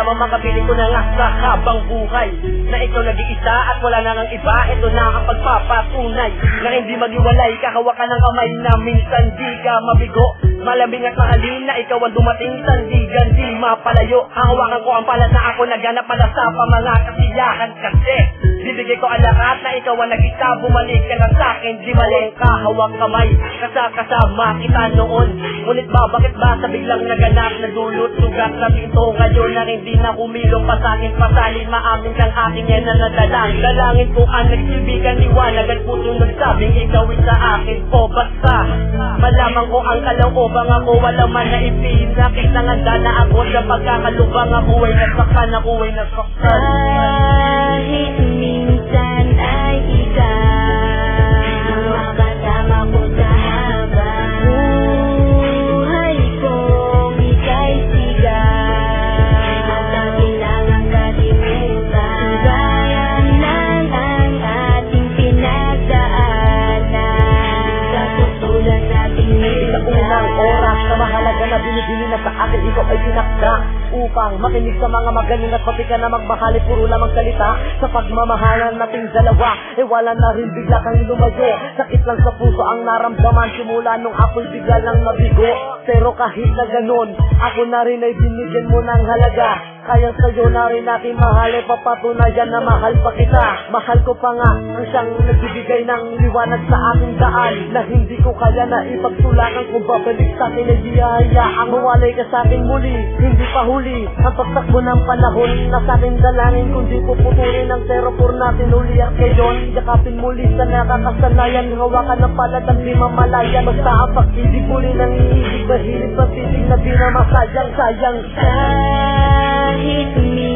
lamang makabili ko na nga sa habang buhay na ikaw nag-iisa at wala na ngang iba. Ito na ang pagpapatunay na hindi maghiwalay. Kakawakan ng kamay na minsan di ka mabigo. Malambing at mahalin na ikaw ang dumating sandigan, di mapalayo. Hahawakan ko ang palad na ako naghanap pala sa mga kasiyahan. Kasi bibigay ko ang lahat na ikaw ang nag-isa. Bumalik ka na sa'kin, di mali. Kahawak kamay, kasama kita noon. Ngunit bakit ba sa biglang naganap na dulot sugat na pinto ngayon na hindi na humilong pa sa'kin. Pasalin maamin kang aking yan na nadalangin. Dalangin ko ang nagsilbigan liwanag at puso nagsabing ikaw sa akin po. Basta malaman ko ang kalooban ako, wala man na ipinakit ng handa na ako sa pagkakalubang. Ako ay nasaktan, ako ay nasaktan. Kahit minsan ay ikaw makasama ko sa habang buhay kong ika'y sigaw at aking langang kalimutan. Gaya ng ang ating pinagdaanan sa putulan nating Sa unang oras na mahalaga na binibili na sa akin, ikaw ay pinakda upang makinig sa mga magaling at pati ka na magbahali. Puro lamang salita sa pagmamahalan nating dalawa. Wala na rin bigla kang lumayo. Sakit lang sa puso ang naramdaman simula nung ako'y bigla lang nabigo. Pero kahit na ganun, ako na rin ay binigyan mo ng halaga. Kaya sa'yo na rin aking mahal, papatunayan na mahal pa kita. Mahal ko pa nga ang siyang nagbibigay ng liwanag sa aking daan, na hindi ko kaya na ipagtulakan. Kung babalik sa'kin ay hiyahayaang mawalay ka sa'kin muli. Hindi pa huli ang pagtakbo ng panahon na sa'kin dalangin, kundi puputulin ang terapor natin uli at ngayon yakapin muli sa nakakasanayan. Hawakan ng palad at di mamalayan. Basta ang pag-ibig muli ng iibig, mahilig pag-ibig na di na masayang. kahit minsan